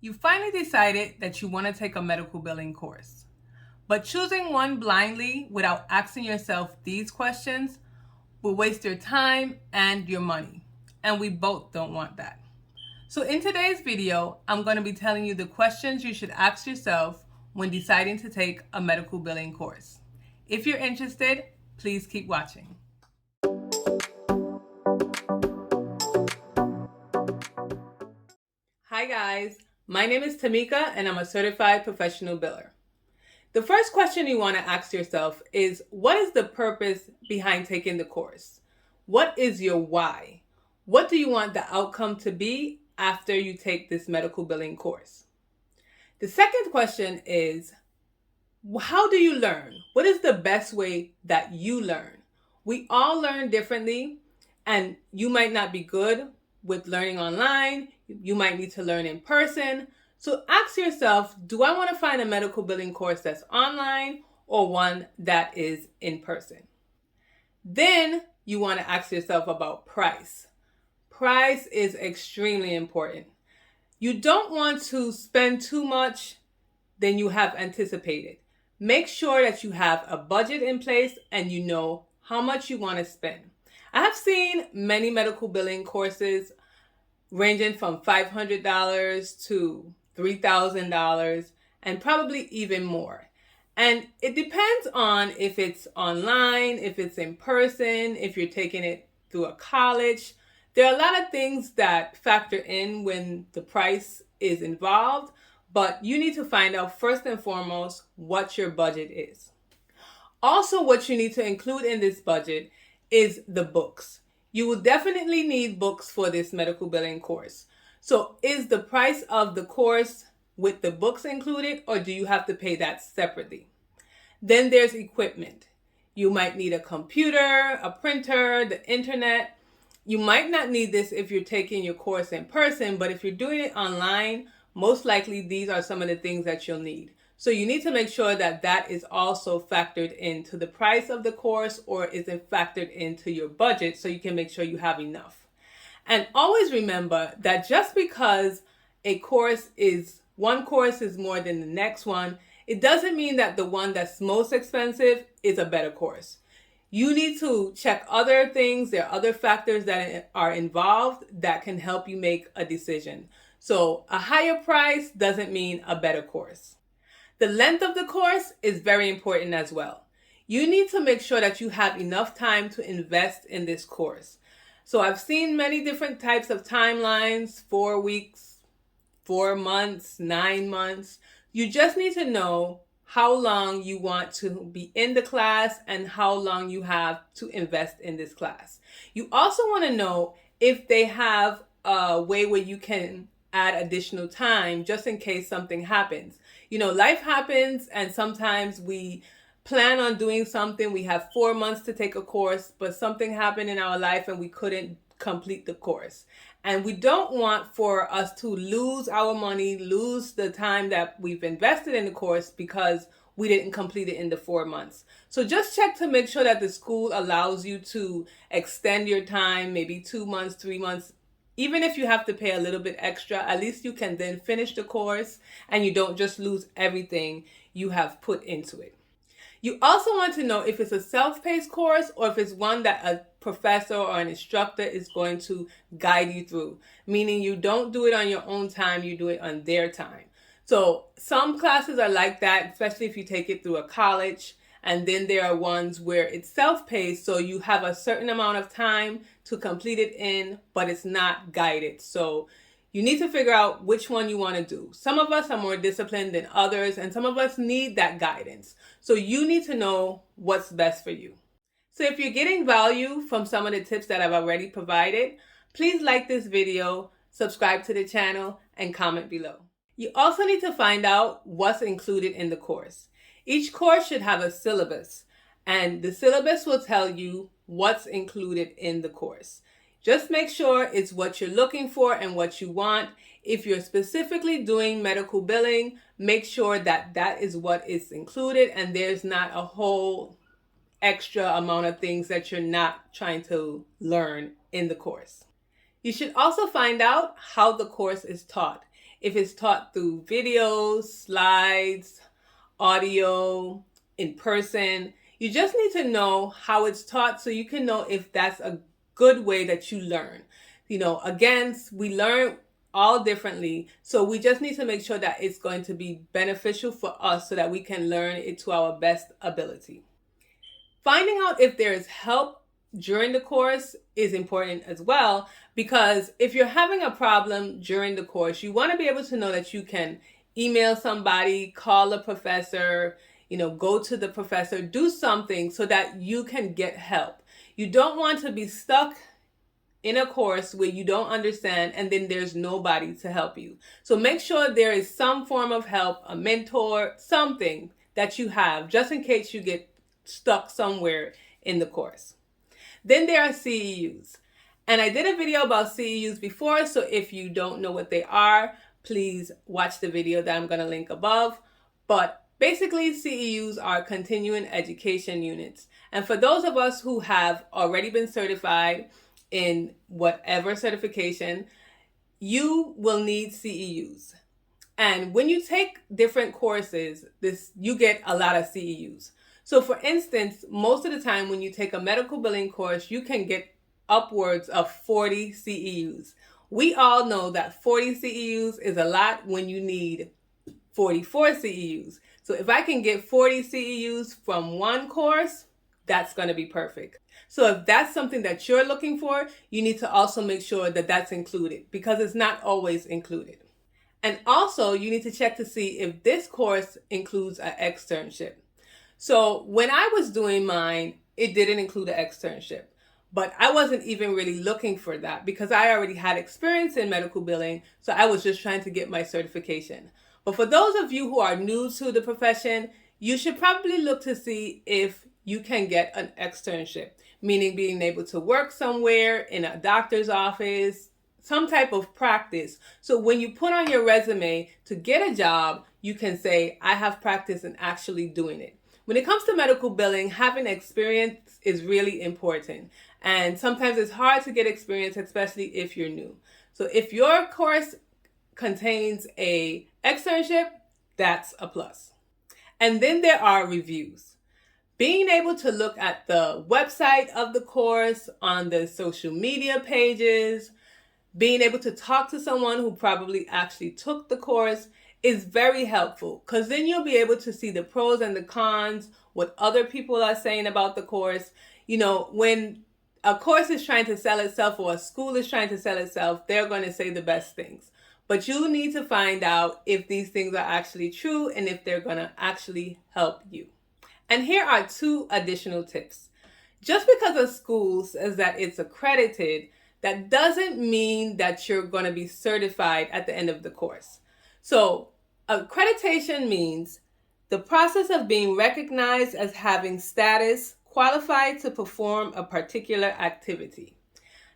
You finally decided that you want to take a medical billing course, but choosing one blindly without asking yourself these questions will waste your time and your money, and we both don't want that. So in today's video, I'm going to be telling you the questions you should ask yourself when deciding to take a medical billing course. If you're interested, please keep watching. Hi guys, my name is Tamika and I'm a certified professional biller. The first question you want to ask yourself is, what is the purpose behind taking the course? What is your why? What do you want the outcome to be after you take this medical billing course? The second question is, how do you learn? What is the best way that you learn? We all learn differently, and you might not be good with learning online. You might need to learn in person. So ask yourself, do I want to find a medical billing course that's online or one that is in person? Then you want to ask yourself about price. Price is extremely important. You don't want to spend too much than you have anticipated. Make sure that you have a budget in place and you know how much you want to spend. I have seen many medical billing courses ranging from $500 to $3,000 and probably even more. And it depends on if it's online, if it's in person, if you're taking it through a college. There are a lot of things that factor in when the price is involved, but you need to find out first and foremost what your budget is. Also, what you need to include in this budget is the books. You will definitely need books for this medical billing course. So is the price of the course with the books included, or do you have to pay that separately? Then there's equipment. You might need a computer, a printer, the internet. You might not need this if you're taking your course in person, but if you're doing it online, most likely these are some of the things that you'll need. So you need to make sure that that is also factored into the price of the course, or is it factored into your budget so you can make sure you have enough. And always remember that just because one course is more than the next one, it doesn't mean that the one that's most expensive is a better course. You need to check other things. There are other factors that are involved that can help you make a decision. So a higher price doesn't mean a better course. The length of the course is very important as well. You need to make sure that you have enough time to invest in this course. So I've seen many different types of timelines, 4 weeks, 4 months, 9 months. You just need to know how long you want to be in the class and how long you have to invest in this class. You also want to know if they have a way where you can add additional time just in case something happens. Life happens, and sometimes we plan on doing something. We have 4 months to take a course, but something happened in our life and we couldn't complete the course. And we don't want for us to lose our money, lose the time that we've invested in the course because we didn't complete it in the 4 months. So just check to make sure that the school allows you to extend your time, maybe 2 months, 3 months. Even if you have to pay a little bit extra, at least you can then finish the course and you don't just lose everything you have put into it. You also want to know if it's a self-paced course or if it's one that a professor or an instructor is going to guide you through, meaning you don't do it on your own time, you do it on their time. So some classes are like that, especially if you take it through a college. And then there are ones where it's self-paced, so you have a certain amount of time to complete it in, but it's not guided. So you need to figure out which one you want to do. Some of us are more disciplined than others, and some of us need that guidance. So you need to know what's best for you. So if you're getting value from some of the tips that I've already provided, please like this video, subscribe to the channel, and comment below. You also need to find out what's included in the course. Each course should have a syllabus, and the syllabus will tell you what's included in the course. Just make sure it's what you're looking for and what you want. If you're specifically doing medical billing, make sure that that is what is included and there's not a whole extra amount of things that you're not trying to learn in the course. You should also find out how the course is taught. if it's taught through videos, slides, audio, in person. You just need to know how it's taught so you can know if that's a good way that you learn. Again, we learn all differently, so we just need to make sure that it's going to be beneficial for us so that we can learn it to our best ability. Finding out if there is help during the course is important as well, because if you're having a problem during the course, you want to be able to know that you can email somebody, call a professor, go to the professor, do something so that you can get help. You don't want to be stuck in a course where you don't understand and then there's nobody to help you. So make sure there is some form of help, a mentor, something that you have just in case you get stuck somewhere in the course. Then there are CEUs. And I did a video about CEUs before, so if you don't know what they are, please watch the video that I'm going to link above. But basically, CEUs are continuing education units. And for those of us who have already been certified in whatever certification, you will need CEUs. And when you take different courses, you get a lot of CEUs. So for instance, most of the time when you take a medical billing course, you can get upwards of 40 CEUs. We all know that 40 CEUs is a lot when you need 44 CEUs. So if I can get 40 CEUs from one course, that's going to be perfect. So if that's something that you're looking for, you need to also make sure that that's included, because it's not always included. And also you need to check to see if this course includes an externship. So when I was doing mine, it didn't include an externship, but I wasn't even really looking for that because I already had experience in medical billing. So I was just trying to get my certification. But for those of you who are new to the profession, you should probably look to see if you can get an externship, meaning being able to work somewhere in a doctor's office, some type of practice. So when you put on your resume to get a job, you can say, I have practice in actually doing it. When it comes to medical billing, having experience is really important. And sometimes it's hard to get experience, especially if you're new. So if your course contains an externship, that's a plus. And then there are reviews. Being able to look at the website of the course, on the social media pages, being able to talk to someone who probably actually took the course is very helpful, because then you'll be able to see the pros and the cons, what other people are saying about the course. When a course is trying to sell itself or a school is trying to sell itself, they're going to say the best things. But you need to find out if these things are actually true and if they're going to actually help you. And here are 2 additional tips. Just because a school says that it's accredited, that doesn't mean that you're going to be certified at the end of the course. So accreditation means the process of being recognized as having status qualified to perform a particular activity.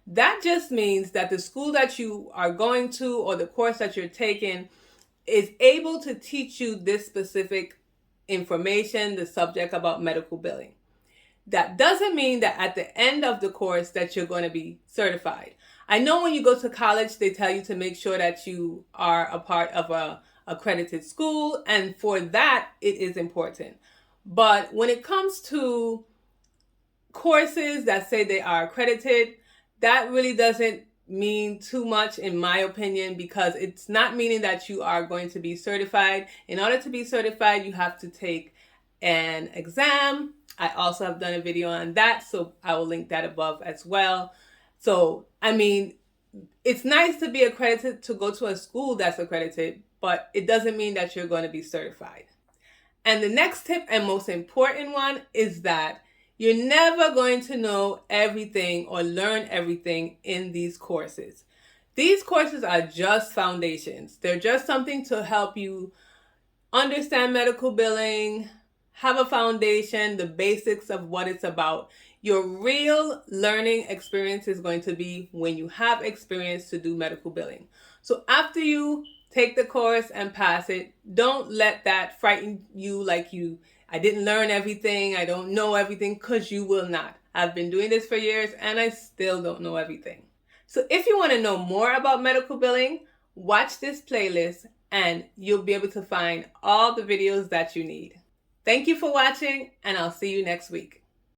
That just means that the school that you are going to or the course that you're taking is able to teach you this specific information, the subject about medical billing. That doesn't mean that at the end of the course that you're going to be certified. I know when you go to college, they tell you to make sure that you are a part of a accredited school, and for that, it is important. But when it comes to courses that say they are accredited, that really doesn't mean too much in my opinion, because it's not meaning that you are going to be certified. In order to be certified, you have to take an exam. I also have done a video on that, so I will link that above as well. So, it's nice to be accredited, to go to a school that's accredited, but it doesn't mean that you're going to be certified. And the next tip and most important one is that you're never going to know everything or learn everything in these courses. These courses are just foundations. They're just something to help you understand medical billing, have a foundation, the basics of what it's about. Your real learning experience is going to be when you have experience to do medical billing. So after you take the course and pass it, don't let that frighten you like I didn't learn everything, I don't know everything, because you will not. I've been doing this for years and I still don't know everything. So if you want to know more about medical billing, watch this playlist and you'll be able to find all the videos that you need. Thank you for watching, and I'll see you next week.